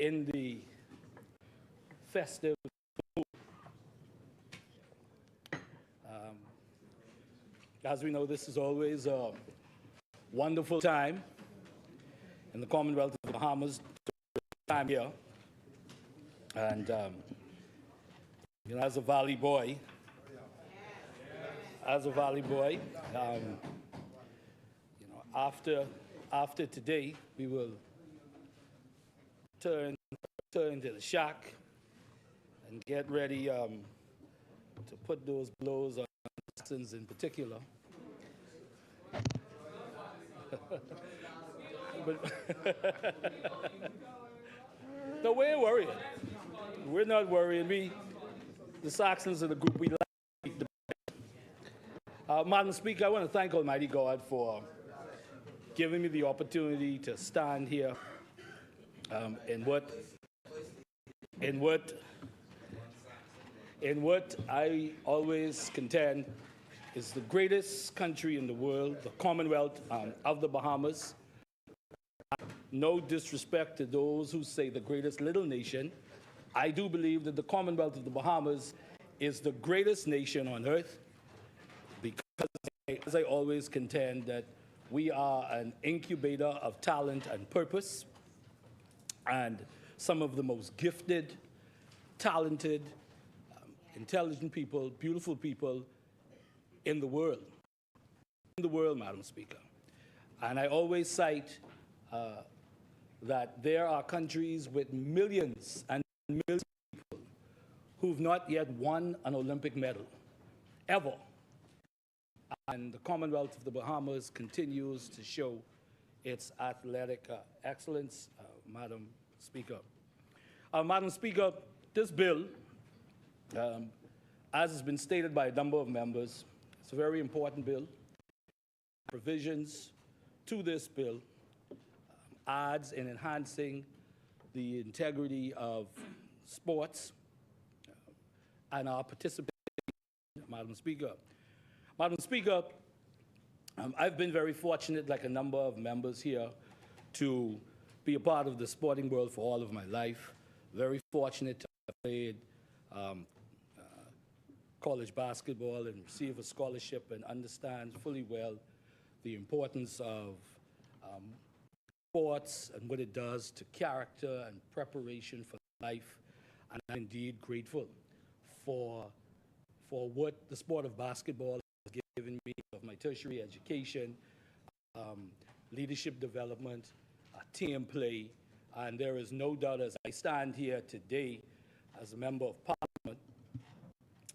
in the festive mood. As we know, this is always a wonderful time in the Commonwealth of the Bahamas, time here. And, as a Valley boy, after today, we will turn to the shack and get ready to put those blows on Texans in particular. No, we're worried. We're not worried. The Saxons are the group we like. Madam Speaker, I want to thank Almighty God for giving me the opportunity to stand here in what I always contend is the greatest country in the world, the Commonwealth of the Bahamas. No disrespect to those who say the greatest little nation. I do believe that the Commonwealth of the Bahamas is the greatest nation on earth because, as I always contend, that we are an incubator of talent and purpose, and some of the most gifted, talented, intelligent people, beautiful people in the world. In the world, Madam Speaker. And I always cite that there are countries with millions and millions of people who've not yet won an Olympic medal, ever. And the Commonwealth of the Bahamas continues to show its athletic excellence, Madam Speaker. Madam Speaker, this bill, as has been stated by a number of members, it's a very important bill. Provisions to this bill adds in enhancing the integrity of sports and our participation, Madam Speaker. Madam Speaker, I've been very fortunate, like a number of members here, to be a part of the sporting world for all of my life. Very fortunate to have played college basketball and receive a scholarship and understand fully well the importance of sports and what it does to character and preparation for life. And I'm indeed grateful for what the sport of basketball has given me of my tertiary education, leadership development, team play, and there is no doubt as I stand here today as a member of Parliament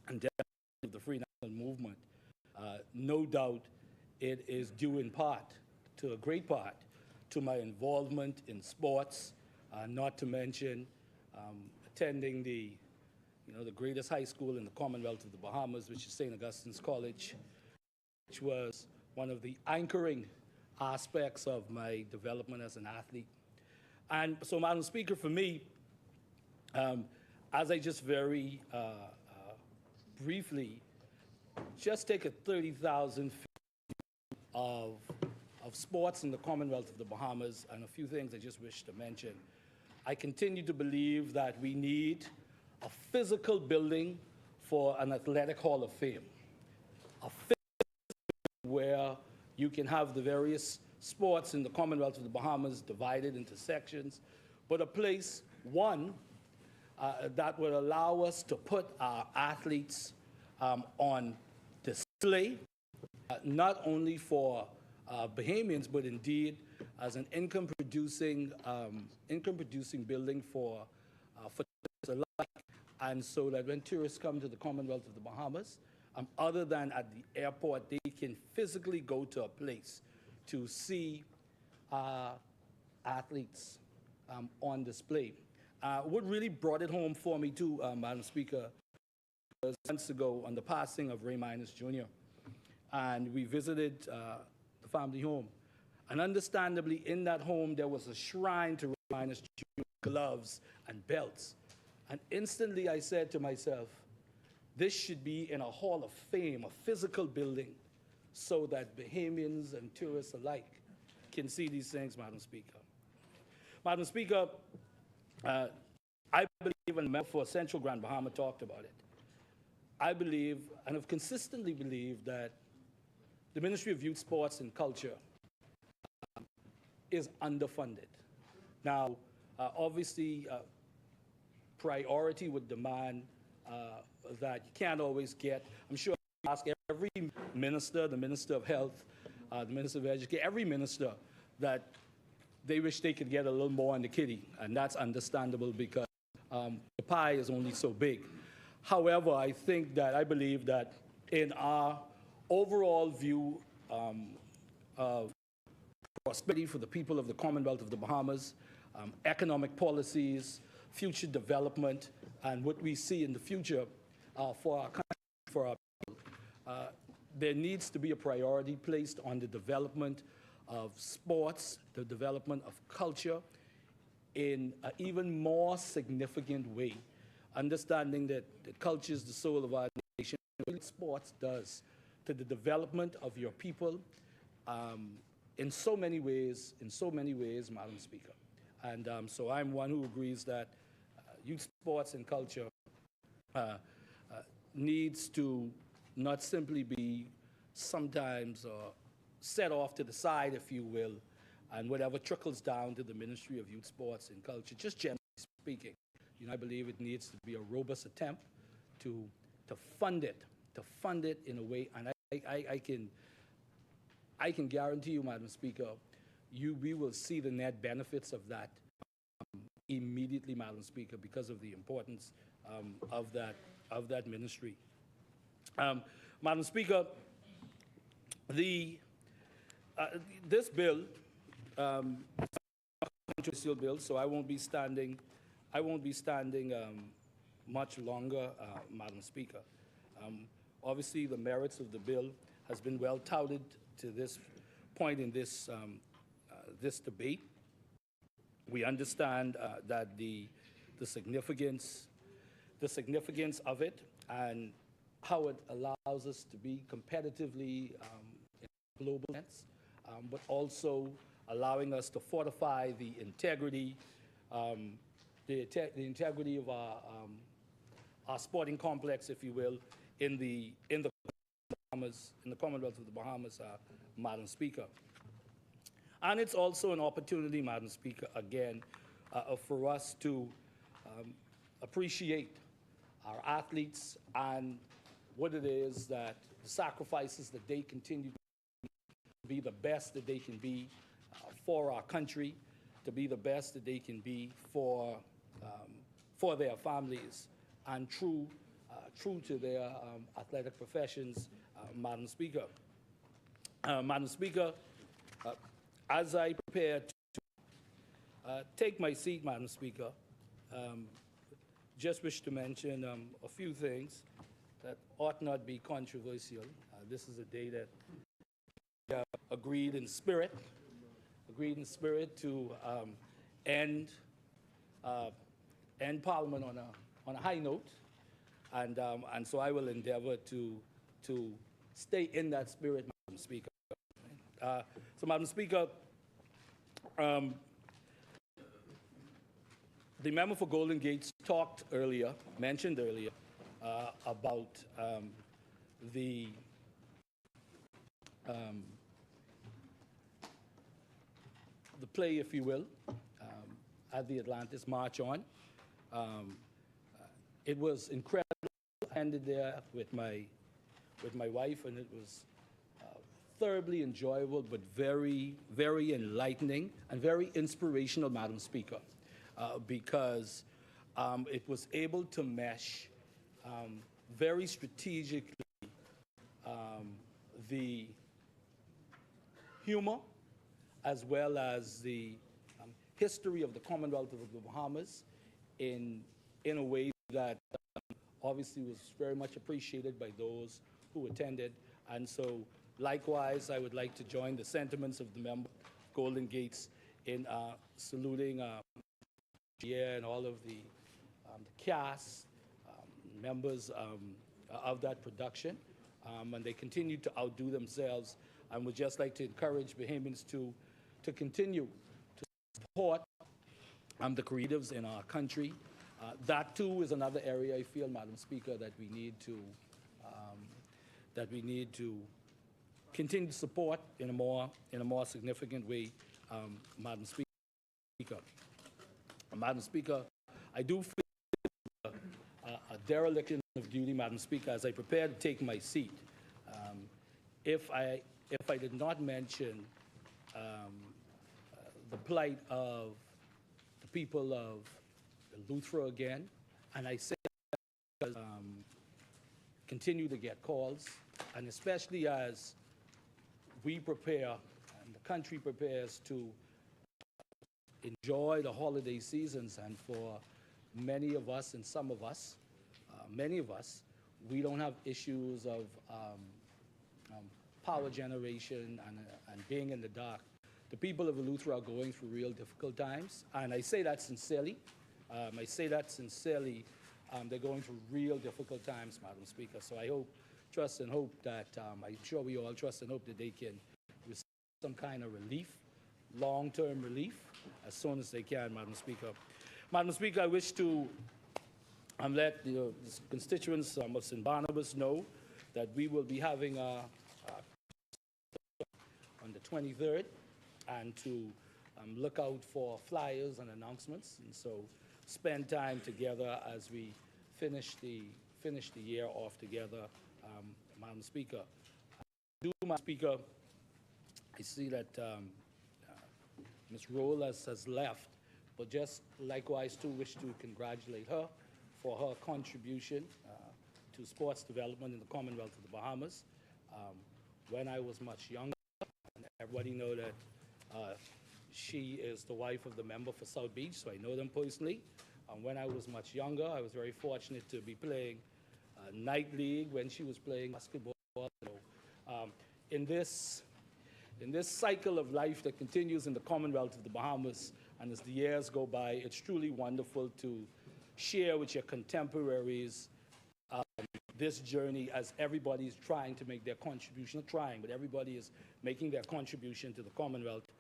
and delegate of the Free National Movement, no doubt it is due in part, to a great part, to my involvement in sports, not to mention attending the greatest high school in the Commonwealth of the Bahamas, which is St. Augustine's College, which was one of the anchoring aspects of my development as an athlete. And so, Madam Speaker, for me, as I just very briefly just take a 30,000 feet of sports in the Commonwealth of the Bahamas and a few things I just wish to mention. I continue to believe that we need a physical building for an athletic hall of fame. A physical building where you can have the various sports in the Commonwealth of the Bahamas divided into sections, but a place, one, that would allow us to put our athletes on display, not only for Bahamians, but indeed as an income-producing building for tourists alike, and so that when tourists come to the Commonwealth of the Bahamas, other than at the airport, they can physically go to a place to see athletes on display. What really brought it home for me too, Madam Speaker, was months ago on the passing of Ray Minus Jr. And we visited the family home. And understandably, in that home, there was a shrine to Ray Minus Jr., gloves and belts. And instantly I said to myself, this should be in a hall of fame, a physical building, so that Bahamians and tourists alike can see these things, Madam Speaker. Madam Speaker, Uh, I believe, and member for Central Grand Bahama talked about it, I believe and have consistently believed that the Ministry of Youth, Sports and Culture is underfunded. Now, obviously, priority would demand that you can't always get. I'm sure I ask every minister, the Minister of Health, the Minister of Education, every minister that they wish they could get a little more in the kitty, and that's understandable because the pie is only so big. However, I believe that in our overall view of prosperity for the people of the Commonwealth of the Bahamas, economic policies, future development, and what we see in the future for our country, for our people, there needs to be a priority placed on the development of sports, the development of culture in an even more significant way, understanding that the culture is the soul of our nation. What sports does to the development of your people in so many ways, Madam Speaker. And so I'm one who agrees that youth sports and culture needs to not simply be sometimes set off to the side, if you will, and whatever trickles down to the Ministry of Youth, Sports and Culture, just generally speaking. I believe it needs to be a robust attempt to fund it in a way, and I can guarantee you, Madam Speaker, we will see the net benefits of that immediately, Madam Speaker, because of the importance of that ministry. Madam Speaker, this bill, controversial bill, so I won't be standing much longer, Madam Speaker. Obviously, the merits of the bill has been well touted to this point in this debate. We understand that the significance of it and how it allows us to be competitively in global sense, but also allowing us to fortify the integrity of our sporting complex, if you will, in the Commonwealth of the Bahamas, Madam Speaker. And it's also an opportunity, Madam Speaker, again, for us to appreciate our athletes and what it is that the sacrifices that they continue to be the best that they can be for our country, to be the best that they can be for their families, and true to their athletic professions, Madam Speaker. Madam Speaker, as I prepare to take my seat, Madam Speaker, just wish to mention a few things that ought not be controversial. This is a day that we agreed in spirit to end Parliament on a high note, and so I will endeavor to stay in that spirit, Madam Speaker. So, Madam Speaker, the member for Golden Gates mentioned earlier, about the play, if you will, at the Atlantis March On. It was incredible. I ended there with my wife, and it was thoroughly enjoyable, but very, very enlightening and very inspirational, Madam Speaker, because it was able to mesh very strategically the humor as well as the history of the Commonwealth of the Bahamas in a way that obviously was very much appreciated by those who attended. And so likewise, I would like to join the sentiments of the member Golden Gates in saluting and all of the cast, members of that production, and they continue to outdo themselves, and would just like to encourage Bahamians to continue to support the creatives in our country. That too is another area I feel, Madam Speaker, that we need to continue to support in a more significant way, Madam Speaker. Madam Speaker, I do feel a dereliction of duty, Madam Speaker, as I prepare to take my seat. If I did not mention the plight of the people of Eleuthera again, and I say because continue to get calls, and especially as we prepare and the country prepares to enjoy the holiday seasons, and for many of us and some of us, many of us, we don't have issues of power generation and being in the dark. The people of Eleuthera are going through real difficult times, and I say that sincerely. They're going through real difficult times, Madam Speaker. So I hope, trust and hope that, I'm sure we all trust and hope that they can receive some kind of relief, long-term relief, as soon as they can, Madam Speaker. Madam Speaker, I wish to let the constituents of St. Barnabas know that we will be having on the 23rd, and to look out for flyers and announcements, and so spend time together as we finish the year off together, Madam Speaker. Madam Speaker, I see that Ms. Roll has left, but just likewise too wish to congratulate her for her contribution to sports development in the Commonwealth of the Bahamas. When I was much younger, and everybody know that she is the wife of the member for South Beach, so I know them personally. When I was much younger, I was very fortunate to be playing night league when she was playing basketball. In this cycle of life that continues in the Commonwealth of the Bahamas, and as the years go by, it's truly wonderful to share with your contemporaries this journey as everybody is trying to make their contribution, not trying, but everybody is making their contribution to the Commonwealth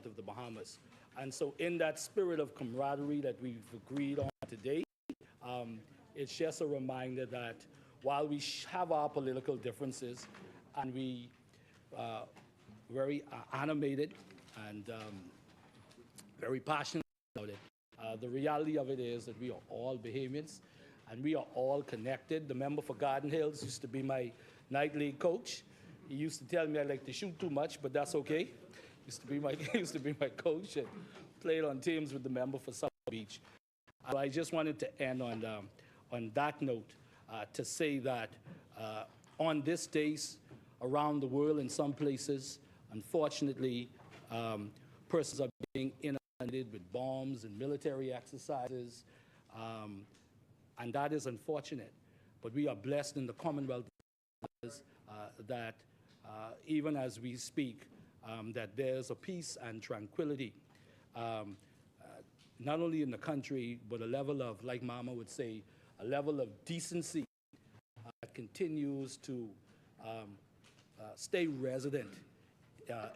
of the Bahamas. And so in that spirit of camaraderie that we've agreed on today, it's just a reminder that while we have our political differences and we very animated and very passionate about it, the reality of it is that we are all Bahamians and we are all connected. The member for Garden Hills used to be my night league coach. He used to tell me I like to shoot too much, but that's okay. He used to be my coach and played on teams with the member for South Beach. I just wanted to end on that note to say that on these days around the world in some places, unfortunately, persons are being inundated with bombs and military exercises, and that is unfortunate. But we are blessed in the Commonwealth that even as we speak, that there's a peace and tranquility, not only in the country, but a level of, like Mama would say, a level of decency that continues to stay resident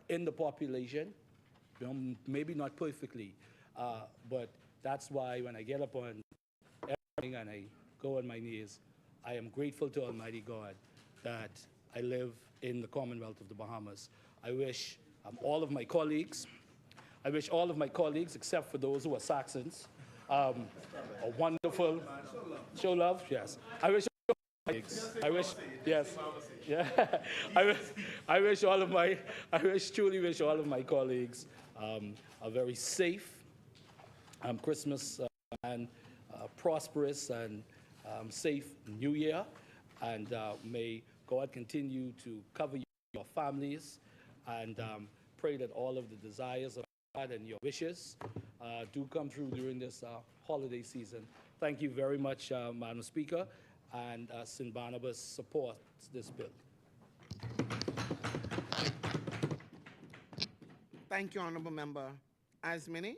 in the population. You know, maybe not perfectly, but that's why when I get up on everything and I go on my knees, I am grateful to Almighty God that I live in the Commonwealth of the Bahamas. I wish all of my colleagues, except for those who are Saxons, a wonderful, show love, yes. I wish yes, yeah. Truly wish all of my colleagues a very safe Christmas and prosperous and safe New Year, and may God continue to cover your families, and pray that all of the desires of God and your wishes do come true during this holiday season. Thank you very much, Madam Speaker, and St. Barnabas supports this bill. Thank you, Honourable Member Asmini.